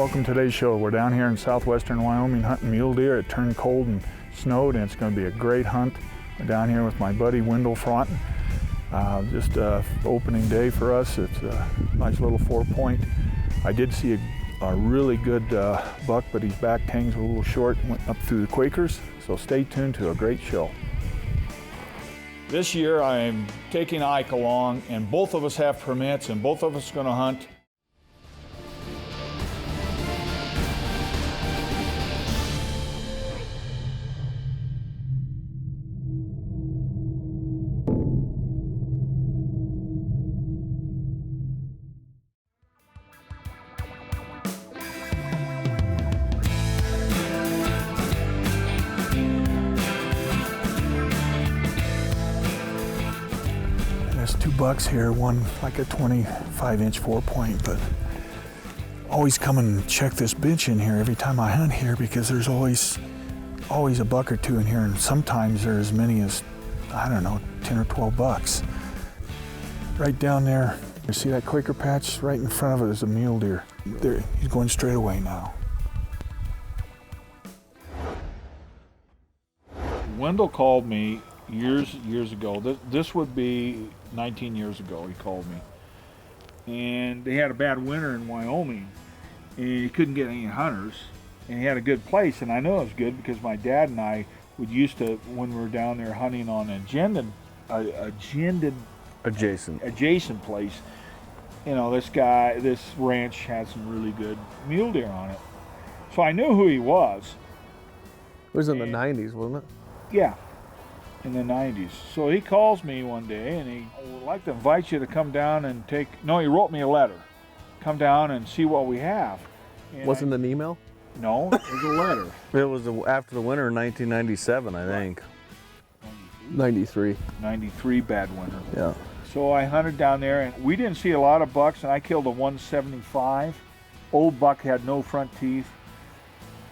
welcome to today's show. We're down here in southwestern Wyoming hunting mule deer. It turned cold and snowed, and it's going to be a great hunt. We're down here with my buddy Wendell Fronten. Just opening day for us. It's a nice little 4-point. I did see a really good buck, but his back tang's a little short, went up through the Quakers. So stay tuned to a great show. This year I'm taking Ike along, and both of us have permits, and both of us are going to hunt. There's 2 bucks here, one like a 25-inch 4-point, but always come and check this bench in here every time I hunt here, because there's always a buck or 2 in here, and sometimes there's as many as, I don't know, 10 or 12 bucks. Right down there, you see that Quaker patch? Right in front of it is a mule deer. There, he's going straight away now. Wendell called me years ago. This would be 19 years ago he called me. And they had a bad winter in Wyoming, and he couldn't get any hunters, and he had a good place, and I know it was good because my dad and I would used to, when we were down there hunting on adjacent place, you know, this ranch had some really good mule deer on it. So I knew who he was. It was in the 90s, wasn't it? Yeah, in the 90s. So he calls me one day, and he would like to invite you to come down and he wrote me a letter. Come down and see what we have. And Wasn't it an email? No, it was a letter. It was after the winter in 1997, I think. 93. 93 bad winter. Yeah. So I hunted down there, and we didn't see a lot of bucks, and I killed a 175. Old buck, had no front teeth.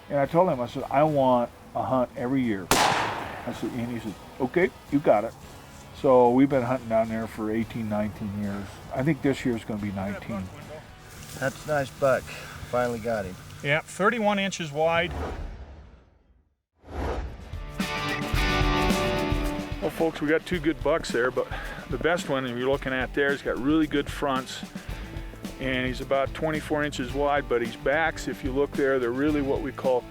And I told him, I said, I want a hunt every year. And he said, okay, you got it. So we've been hunting down there for 18, 19 years. I think this year's going to be 19. That's a nice buck. Finally got him. Yeah, 31 inches wide. Well, folks, we got 2 good bucks there, but the best one you're looking at there, he's got really good fronts, and he's about 24 inches wide, but his backs, if you look there, they're really what we call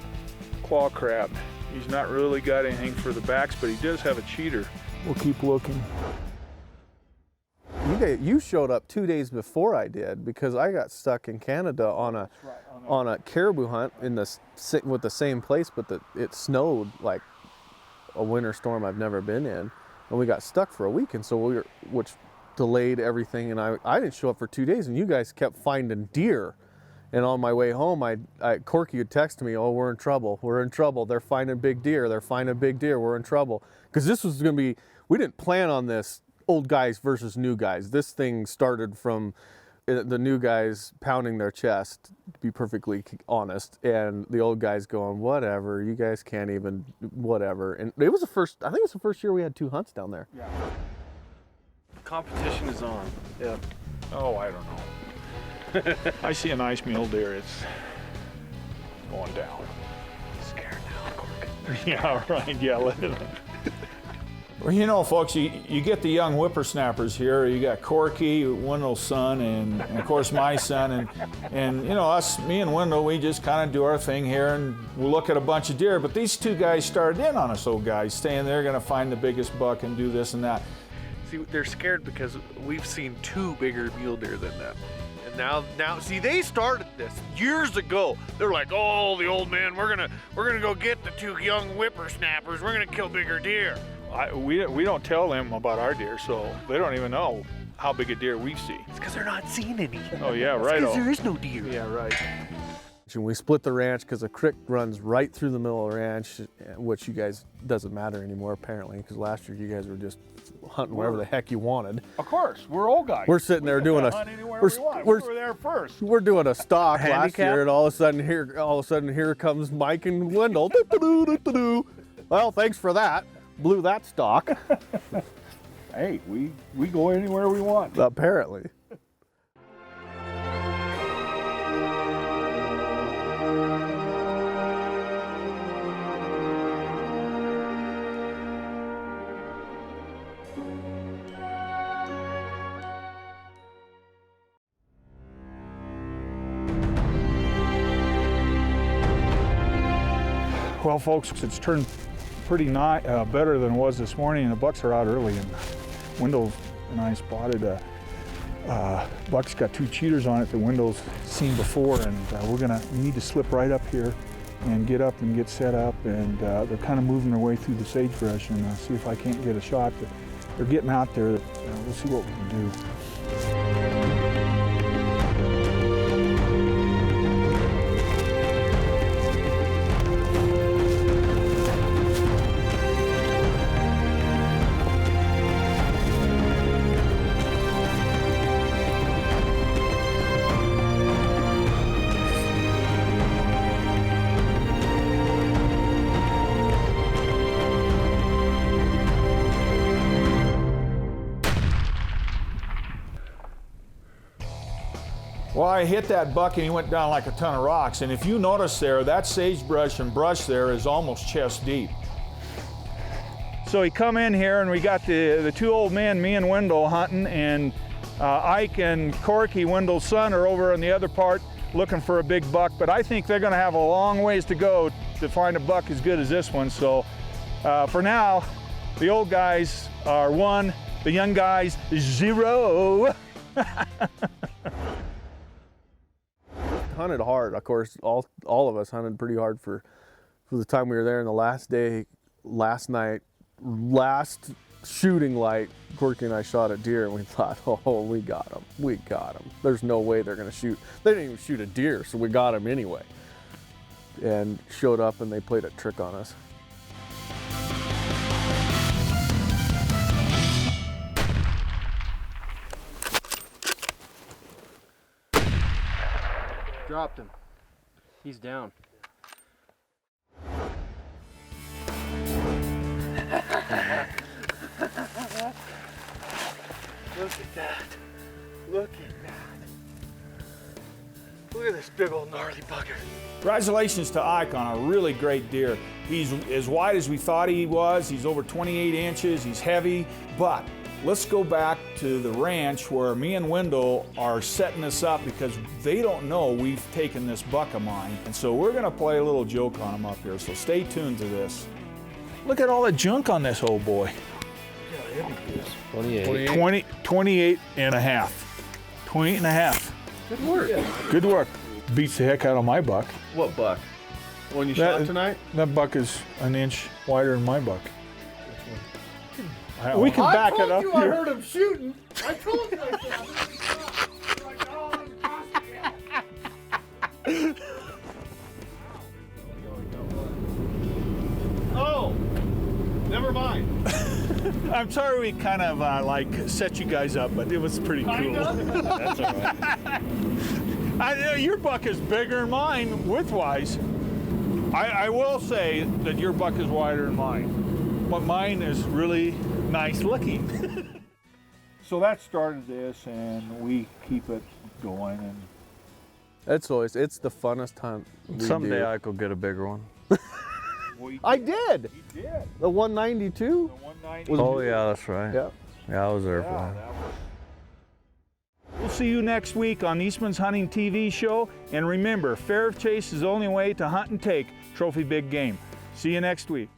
claw crab. He's not really got anything for the backs, but he does have a cheater. We'll keep looking. You showed up 2 days before I did, because I got stuck in Canada on a caribou hunt with the same place, but it snowed like a winter storm I've never been in, and we got stuck for a week, and so which delayed everything, and I didn't show up for 2 days, and you guys kept finding deer. And on my way home, Corky would text me, oh, we're in trouble, they're finding big deer, we're in trouble. Because this was going to be, we didn't plan on this old guys versus new guys. This thing started from the new guys pounding their chest, to be perfectly honest, and the old guys going, whatever, you guys can't even, whatever. And it was the first year we had 2 hunts down there. Yeah. Competition is on. Yeah. Oh, I don't know. I see a nice mule deer, it's going down. I'm scared now, Cork. Yeah, right, yeah, let it. Well, you know, folks, you get the young whippersnappers here. You got Corky, Wendell's son, and of course my son, and you know, me and Wendell, we just kind of do our thing here, and we'll look at a bunch of deer. But these 2 guys started in on us, old guys, saying they're going to find the biggest buck and do this and that. See, they're scared because we've seen 2 bigger mule deer than them. And now, see, they started this years ago. They're like, oh, the old man, we're gonna go get the 2 young whippersnappers. We're gonna kill bigger deer. We don't tell them about our deer, so they don't even know how big a deer we see. It's because they're not seeing any. Oh yeah, right. Because there is no deer. Yeah, right. And we split the ranch because a creek runs right through the middle of the ranch, which you guys doesn't matter anymore apparently, because last year you guys were just hunting wherever the heck you wanted. Of course, we're old guys. We're sitting there doing we're there first. We're doing a stock last year, and all of a sudden here comes Mike and Wendell. Well, thanks for that. Blew that stock. Hey, we go anywhere we want. Apparently. Well, folks, it's turned pretty better than it was this morning, and the bucks are out early. And Wendell and I spotted a buck's got 2 cheaters on it that Wendell's seen before, and we need to slip right up here and get up and get set up. And they're kind of moving their way through the sagebrush, and see if I can't get a shot. But they're getting out there. We'll see what we can do. Well, I hit that buck and he went down like a ton of rocks. And if you notice there, that sagebrush and brush there is almost chest deep. So he come in here and we got the 2 old men, me and Wendell, hunting, and Ike and Corky, Wendell's son, are over on the other part looking for a big buck. But I think they're gonna have a long ways to go to find a buck as good as this one. So for now, the old guys are 1, the young guys 0. Hunted hard, of course. All of us hunted pretty hard for the time we were there. And the last day, last night, last shooting light, Corky and I shot a deer, and we thought, oh, we got him. We got him. There's no way they're gonna shoot. They didn't even shoot a deer, so we got him anyway. And showed up, and they played a trick on us. Dropped him. He's down. Look at that. Look at that. Look at this big old gnarly bugger. Congratulations to Ike on a really great deer. He's as wide as we thought he was. He's over 28 inches. He's heavy. But let's go back to the ranch where me and Wendell are setting this up because they don't know we've taken this buck of mine. And so we're gonna play a little joke on him up here. So stay tuned to this. Look at all the junk on this old boy. 28 and a half. 28 and a half. Good work. Good work. Beats the heck out of my buck. What buck? The one you That- shot tonight? That buck is an inch wider than my buck. We can back it up I here. heard him shooting. I told you I saw him. Like, oh, it's oh, never mind. I'm sorry we kind of set you guys up, but it was pretty cool. That's all right. I know your buck is bigger than mine widthwise. I will say that your buck is wider than mine, but mine is really nice looking. So that started this, and we keep it going. And It's the funnest hunt we Someday do. I could get a bigger one. I did. he did. The 192. The 190. Oh yeah, that's right. Yeah. Yeah, I was there for Yeah, that. that was. We'll see you next week on Eastman's Hunting TV show. And remember, fair chase is the only way to hunt and take trophy big game. See you next week.